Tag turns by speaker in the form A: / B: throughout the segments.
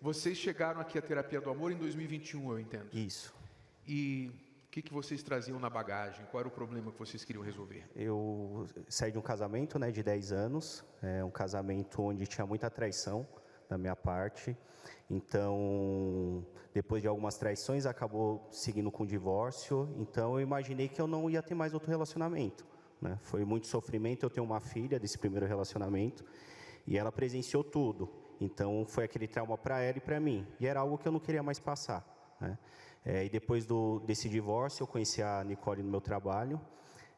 A: Vocês chegaram aqui à Terapia do Amor em 2021, eu entendo.
B: Isso.
A: E o que vocês traziam na bagagem? Qual era o problema que vocês queriam resolver?
B: Eu saí de um casamento, né, de 10 anos, um casamento onde tinha muita traição da minha parte. Então, depois de algumas traições, acabou seguindo com o divórcio. Então, eu imaginei que eu não ia ter mais outro relacionamento, né? Foi muito sofrimento. Eu tenho uma filha desse primeiro relacionamento e ela presenciou tudo. Então, foi aquele trauma para ela e para mim. E era algo que eu não queria mais passar, né? E depois desse divórcio, eu conheci a Nicole no meu trabalho.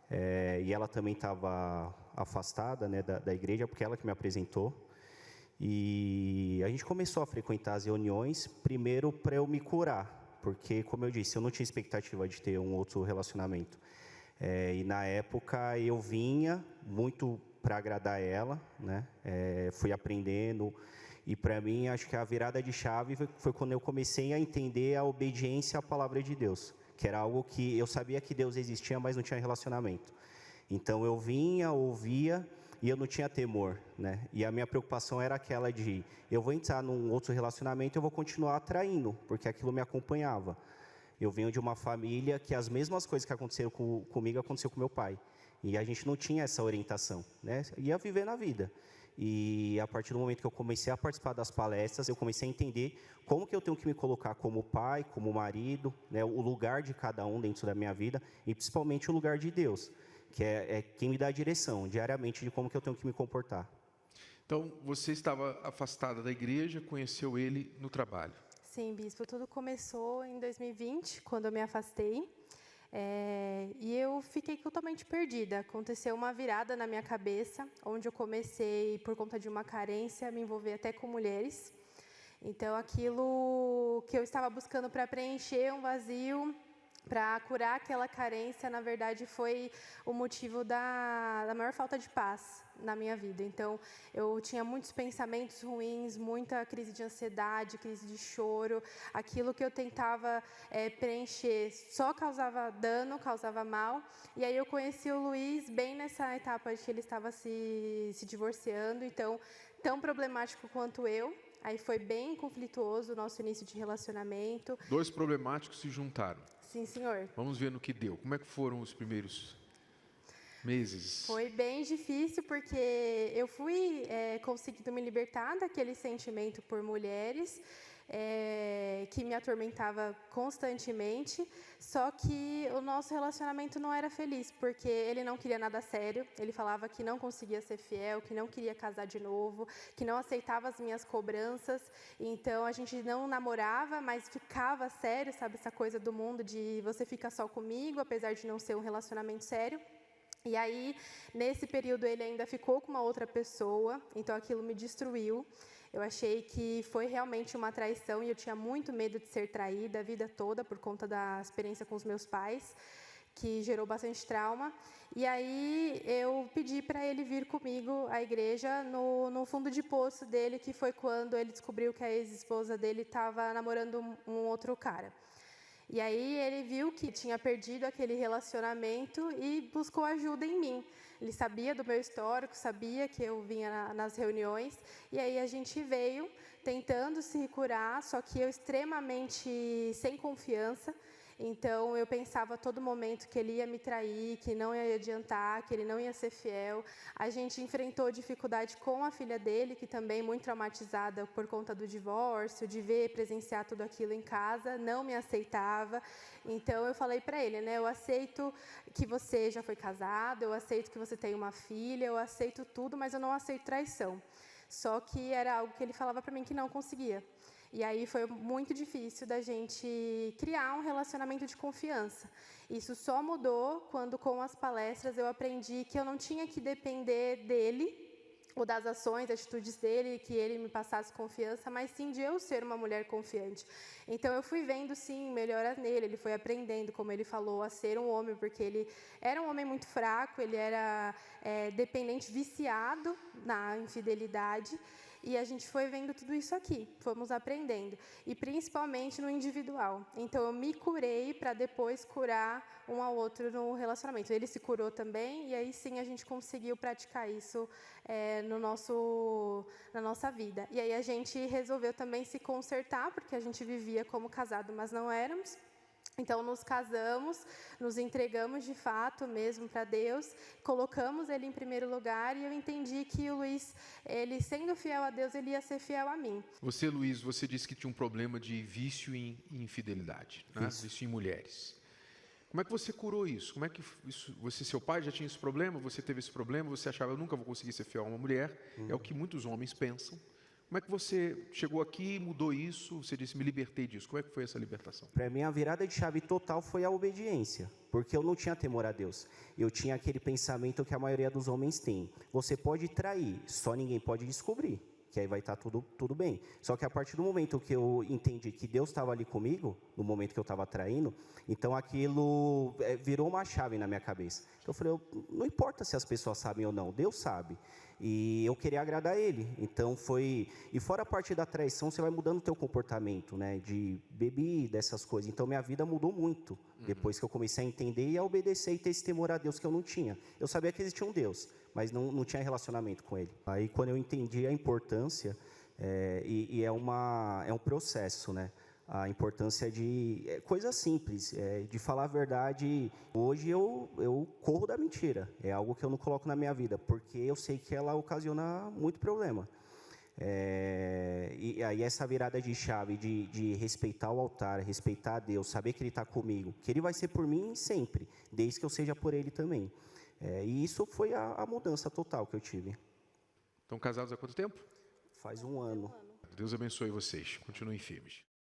B: E ela também estava afastada, né, da igreja, porque ela que me apresentou. E a gente começou a frequentar as reuniões, primeiro para eu me curar, porque, como eu disse, eu não tinha expectativa de ter um outro relacionamento. E na época eu vinha muito para agradar ela, né? Fui aprendendo, e para mim acho que a virada de chave foi quando eu comecei a entender a obediência à palavra de Deus, que era algo que eu sabia que Deus existia, mas não tinha relacionamento. Então eu vinha, ouvia, e eu não tinha temor, né? E a minha preocupação era aquela de, eu vou entrar num outro relacionamento, eu vou continuar atraindo, porque aquilo me acompanhava. Eu venho de uma família que as mesmas coisas que aconteceram comigo, aconteceu com meu pai. E a gente não tinha essa orientação, né? Ia viver na vida. E a partir do momento que eu comecei a participar das palestras, eu comecei a entender como que eu tenho que me colocar como pai, como marido, né? O lugar de cada um dentro da minha vida, e principalmente o lugar de Deus, que é quem me dá a direção diariamente de como que eu tenho que me comportar.
A: Então, você estava afastada da igreja, conheceu ele no trabalho.
C: Sim, bispo, tudo começou em 2020, quando eu me afastei. E eu fiquei totalmente perdida. Aconteceu uma virada na minha cabeça, onde eu comecei, por conta de uma carência, a me envolver até com mulheres. Então, aquilo que eu estava buscando para preencher um vazio, para curar aquela carência, na verdade, foi o motivo da maior falta de paz na minha vida. Então, eu tinha muitos pensamentos ruins, muita crise de ansiedade, crise de choro. Aquilo que eu tentava preencher só causava dano, causava mal. E aí eu conheci o Luiz bem nessa etapa de que ele estava se divorciando, então, tão problemático quanto eu. Aí foi bem conflituoso o nosso início de relacionamento.
A: Dois problemáticos se juntaram.
C: Sim, senhor.
A: Vamos ver no que deu. Como é que foram os primeiros meses?
C: Foi bem difícil, porque eu fui conseguindo me libertar daquele sentimento por mulheres, que me atormentava constantemente, só que o nosso relacionamento não era feliz, porque ele não queria nada sério, ele falava que não conseguia ser fiel, que não queria casar de novo, que não aceitava as minhas cobranças, então a gente não namorava, mas ficava sério, sabe, essa coisa do mundo de você fica só comigo, apesar de não ser um relacionamento sério. E aí, nesse período, ele ainda ficou com uma outra pessoa, então aquilo me destruiu. Eu achei que foi realmente uma traição e eu tinha muito medo de ser traída a vida toda por conta da experiência com os meus pais, que gerou bastante trauma. E aí eu pedi para ele vir comigo à igreja no fundo de poço dele, que foi quando ele descobriu que a ex-esposa dele estava namorando um outro cara. E aí ele viu que tinha perdido aquele relacionamento e buscou ajuda em mim. Ele sabia do meu histórico, sabia que eu vinha nas reuniões, e aí a gente veio tentando se curar, só que eu extremamente sem confiança. Então, eu pensava a todo momento que ele ia me trair, que não ia adiantar, que ele não ia ser fiel. A gente enfrentou dificuldade com a filha dele, que também muito traumatizada por conta do divórcio, de ver, presenciar tudo aquilo em casa, não me aceitava. Então, eu falei para ele, né, eu aceito que você já foi casado, eu aceito que você tem uma filha, eu aceito tudo, mas eu não aceito traição. Só que era algo que ele falava para mim que não conseguia. E aí foi muito difícil da gente criar um relacionamento de confiança. Isso só mudou quando, com as palestras, eu aprendi que eu não tinha que depender dele, ou das ações, atitudes dele, que ele me passasse confiança, mas sim de eu ser uma mulher confiante. Então, eu fui vendo, sim, melhoras nele, ele foi aprendendo, como ele falou, a ser um homem, porque ele era um homem muito fraco, ele era dependente, viciado na infidelidade. E a gente foi vendo tudo isso aqui, fomos aprendendo. E principalmente no individual. Então, eu me curei para depois curar um ao outro no relacionamento. Ele se curou também, e aí sim a gente conseguiu praticar isso na nossa vida. E aí a gente resolveu também se consertar, porque a gente vivia como casado, mas não éramos. Então, nos casamos, nos entregamos de fato mesmo para Deus, colocamos Ele em primeiro lugar, e eu entendi que o Luiz, ele sendo fiel a Deus, ele ia ser fiel a mim.
A: Você, Luiz, você disse que tinha um problema de vício em infidelidade, né? Vício em mulheres. Como é que você curou isso? Como é que isso, seu pai já tinha esse problema, você teve esse problema, você achava, eu nunca vou conseguir ser fiel a uma mulher, é o que muitos homens pensam. Como é que você chegou aqui, mudou isso, você disse, me libertei disso. Como é que foi essa libertação?
B: Para mim, a virada de chave total foi a obediência, porque eu não tinha temor a Deus. Eu tinha aquele pensamento que a maioria dos homens tem. Você pode trair, só ninguém pode descobrir, que aí vai estar tudo bem. Só que a partir do momento que eu entendi que Deus estava ali comigo, no momento que eu estava traindo, então aquilo virou uma chave na minha cabeça. Então eu falei, não importa se as pessoas sabem ou não, Deus sabe. E eu queria agradar Ele. Então foi... E fora a parte da traição, você vai mudando o teu comportamento, né? De bebida, dessas coisas. Então minha vida mudou muito. Depois que eu comecei a entender e a obedecer e ter esse temor a Deus que eu não tinha. Eu sabia que existia um Deus, mas não tinha relacionamento com Ele. Aí quando eu entendi a importância, é um processo, né? A importância de coisas simples, de falar a verdade. Hoje eu corro da mentira, é algo que eu não coloco na minha vida, porque eu sei que ela ocasiona muito problema. E aí essa virada de chave de respeitar o altar, respeitar a Deus, saber que Ele está comigo, que Ele vai ser por mim sempre, desde que eu seja por Ele também. E isso foi a mudança total que eu tive.
A: Estão casados há quanto tempo?
B: Faz um ano.
A: Deus abençoe vocês, continuem firmes.